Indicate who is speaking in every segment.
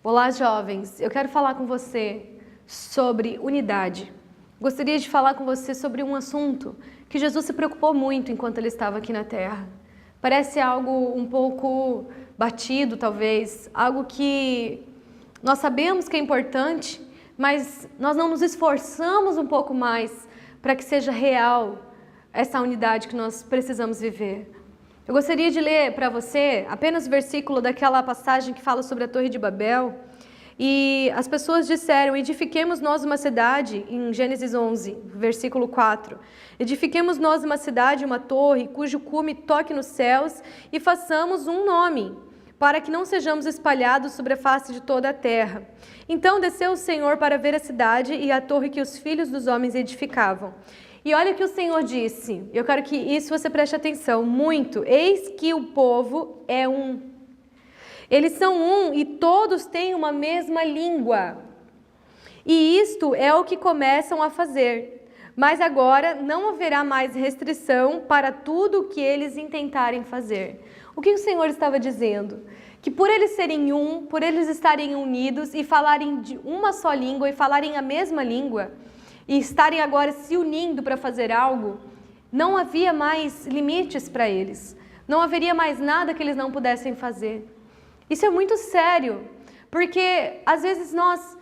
Speaker 1: Olá, jovens. Eu quero falar com você sobre unidade. Gostaria de falar com você sobre um assunto que Jesus se preocupou muito enquanto ele estava aqui na Terra. Parece algo um pouco batido, talvez, algo que nós sabemos que é importante, mas nós não nos esforçamos um pouco mais para que seja real essa unidade que nós precisamos viver. Eu gostaria de ler para você apenas o versículo daquela passagem que fala sobre a Torre de Babel. E as pessoas disseram: edifiquemos nós uma cidade, em Gênesis 11, versículo 4. Edifiquemos nós uma cidade, uma torre, cujo cume toque nos céus, e façamos um nome, para que não sejamos espalhados sobre a face de toda a terra. Então desceu o Senhor para ver a cidade e a torre que os filhos dos homens edificavam. E olha o que o Senhor disse, eu quero que isso você preste atenção muito. Eis que o povo é um. Eles são um e todos têm uma mesma língua. E isto é o que começam a fazer. Mas agora não haverá mais restrição para tudo o que eles intentarem fazer. O que o Senhor estava dizendo? Que por eles serem um, por eles estarem unidos e falarem de uma só língua e falarem a mesma língua, e estarem agora se unindo para fazer algo, não havia mais limites para eles. Não haveria mais nada que eles não pudessem fazer. Isso é muito sério, porque às vezes nós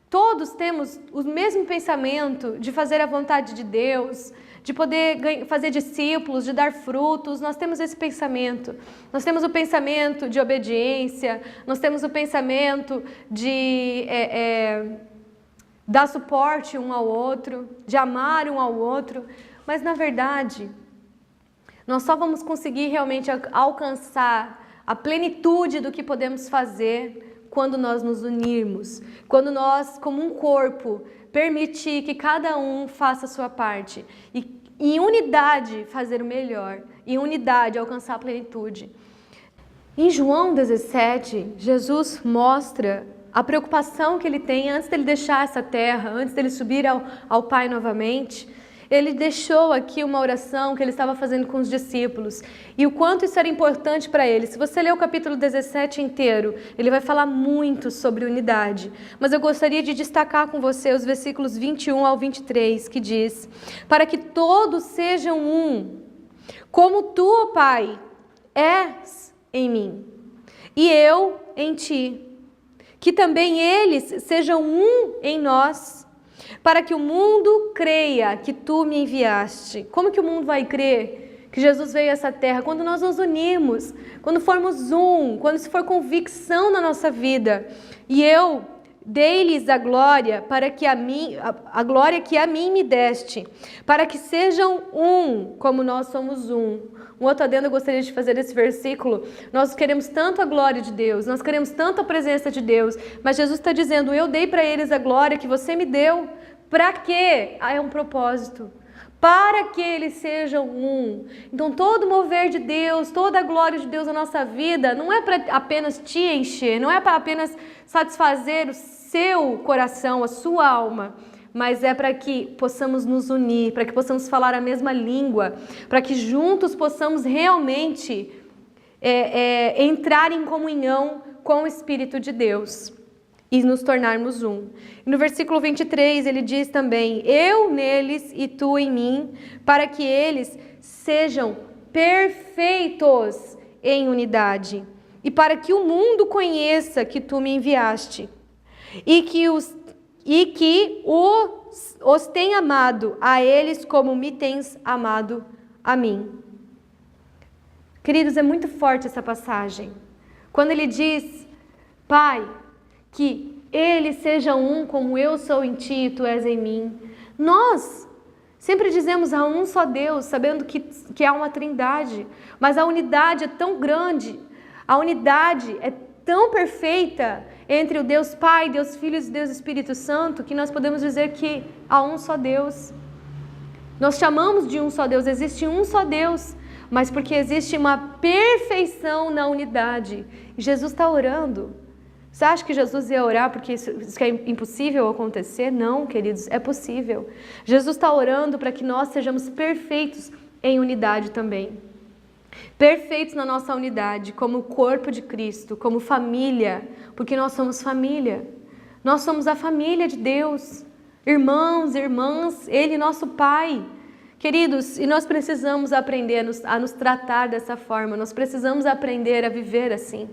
Speaker 1: todos temos o mesmo pensamento de fazer a vontade de Deus, de poder fazer discípulos, de dar frutos. Nós temos esse pensamento. Nós temos o pensamento de obediência, nós temos o pensamento de dar suporte um ao outro, de amar um ao outro, mas na verdade, nós só vamos conseguir realmente alcançar a plenitude do que podemos fazer quando nós nos unirmos, quando nós, como um corpo, permitir que cada um faça a sua parte e em unidade fazer o melhor, em unidade alcançar a plenitude. Em João 17, Jesus mostra a preocupação que ele tem antes dele deixar essa terra, antes dele subir ao Pai novamente. Ele deixou aqui uma oração que ele estava fazendo com os discípulos e o quanto isso era importante para ele. Se você ler o capítulo 17 inteiro, ele vai falar muito sobre unidade. Mas eu gostaria de destacar com você os versículos 21 ao 23, que diz: para que todos sejam um, como tu, ó Pai, és em mim e eu em ti. Que também eles sejam um em nós, para que o mundo creia que tu me enviaste. Como que o mundo vai crer que Jesus veio a essa terra? Quando nós nos unirmos, quando formos um, quando isso for convicção na nossa vida. E eu dei-lhes a glória a glória que a mim me deste, para que sejam um, como nós somos um. Um outro adendo eu gostaria de fazer desse versículo: nós queremos tanto a glória de Deus, nós queremos tanto a presença de Deus, mas Jesus está dizendo: eu dei para eles a glória que você me deu. Para quê? É um propósito. Para que eles sejam um. Então todo o mover de Deus, toda a glória de Deus na nossa vida, não é para apenas te encher, não é para apenas satisfazer o seu coração, a sua alma, mas é para que possamos nos unir, para que possamos falar a mesma língua, para que juntos possamos realmente entrar em comunhão com o Espírito de Deus e nos tornarmos um. No versículo 23 ele diz também: eu neles e tu em mim, para que eles sejam perfeitos em unidade, e para que o mundo conheça que tu me enviaste, e que os tem amado a eles como me tens amado a mim. Queridos, é muito forte essa passagem. Quando ele diz: Pai, que eles sejam um como eu sou em ti e tu és em mim. Nós sempre dizemos a um só Deus, sabendo que há uma trindade, mas a unidade é tão grande, a unidade é tão perfeita entre o Deus Pai, Deus Filho e Deus Espírito Santo, que nós podemos dizer que há um só Deus. Nós chamamos de um só Deus, existe um só Deus, mas porque existe uma perfeição na unidade. E Jesus está orando. Você acha que Jesus ia orar porque isso é impossível acontecer? Não, queridos, é possível. Jesus está orando para que nós sejamos perfeitos em unidade também. Perfeitos na nossa unidade, como o corpo de Cristo, como família, porque nós somos família. Nós somos a família de Deus, irmãos, irmãs, Ele, nosso Pai. Queridos, e nós precisamos aprender a nos tratar dessa forma, nós precisamos aprender a viver assim,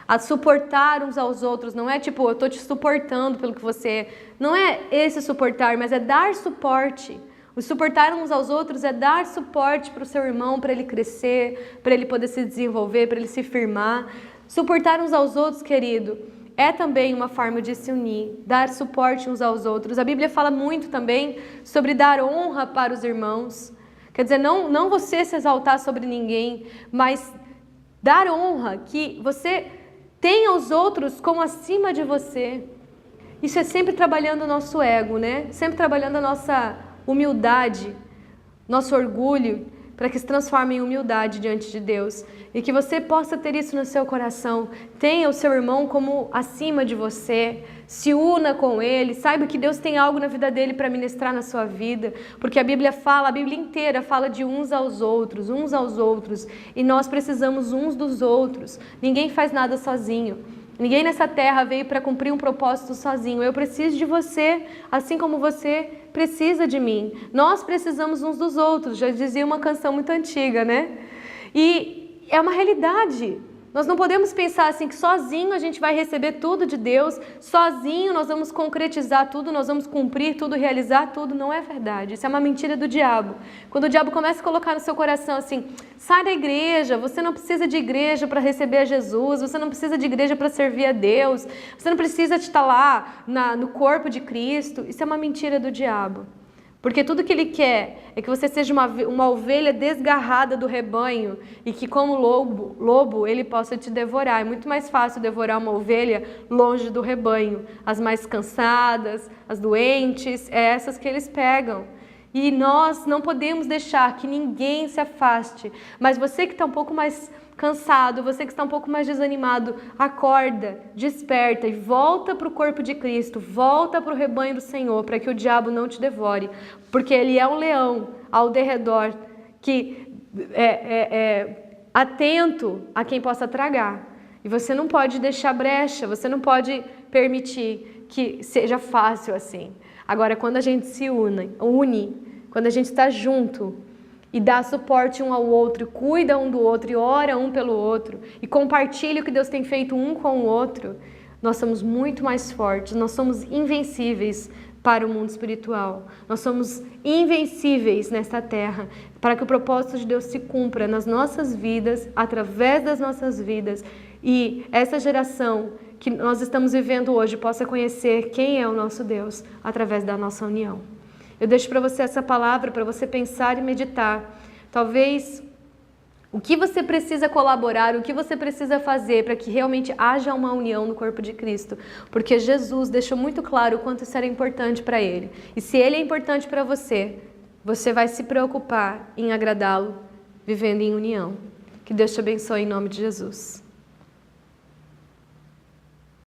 Speaker 1: a suportar uns aos outros. Não é tipo, eu estou te suportando pelo que você é. Não é esse suportar, mas é dar suporte. O suportar uns aos outros é dar suporte para o seu irmão, para ele crescer, para ele poder se desenvolver, para ele se firmar. Suportar uns aos outros, querido, é também uma forma de se unir, dar suporte uns aos outros. A Bíblia fala muito também sobre dar honra para os irmãos. Quer dizer, não você se exaltar sobre ninguém, mas dar honra, que você tenha os outros como acima de você. Isso é sempre trabalhando o nosso ego, né? Sempre trabalhando a nossa humildade, nosso orgulho, para que se transforme em humildade diante de Deus. E que você possa ter isso no seu coração. Tenha o seu irmão como acima de você. Se una com ele. Saiba que Deus tem algo na vida dele para ministrar na sua vida. Porque a Bíblia inteira fala de uns aos outros, uns aos outros. E nós precisamos uns dos outros. Ninguém faz nada sozinho. Ninguém nessa terra veio para cumprir um propósito sozinho. Eu preciso de você, assim como você precisa de mim. Nós precisamos uns dos outros. Já dizia uma canção muito antiga, né? E é uma realidade. Nós não podemos pensar assim que sozinho a gente vai receber tudo de Deus, sozinho nós vamos concretizar tudo, nós vamos cumprir tudo, realizar tudo. Não é verdade. Isso é uma mentira do diabo. Quando o diabo começa a colocar no seu coração assim, sai da igreja, você não precisa de igreja para receber a Jesus, você não precisa de igreja para servir a Deus, você não precisa estar lá no corpo de Cristo. Isso é uma mentira do diabo. Porque tudo que ele quer é que você seja uma ovelha desgarrada do rebanho e que como lobo ele possa te devorar. É muito mais fácil devorar uma ovelha longe do rebanho. As mais cansadas, as doentes, é essas que eles pegam. E nós não podemos deixar que ninguém se afaste. Mas você que está um pouco mais cansado, você que está um pouco mais desanimado, acorda, desperta e volta para o corpo de Cristo, volta para o rebanho do Senhor, para que o diabo não te devore, porque ele é um leão ao derredor que é atento a quem possa tragar. E você não pode deixar brecha, você não pode permitir que seja fácil assim. Agora, quando a gente se une, quando a gente está junto, e dá suporte um ao outro, cuida um do outro e ora um pelo outro e compartilha o que Deus tem feito um com o outro, nós somos muito mais fortes, nós somos invencíveis para o mundo espiritual. Nós somos invencíveis nesta terra para que o propósito de Deus se cumpra nas nossas vidas, através das nossas vidas, e essa geração que nós estamos vivendo hoje possa conhecer quem é o nosso Deus através da nossa união. Eu deixo para você essa palavra, para você pensar e meditar. Talvez o que você precisa colaborar, o que você precisa fazer para que realmente haja uma união no corpo de Cristo. Porque Jesus deixou muito claro o quanto isso era importante para Ele. E se Ele é importante para você, você vai se preocupar em agradá-lo, vivendo em união. Que Deus te abençoe em nome de Jesus.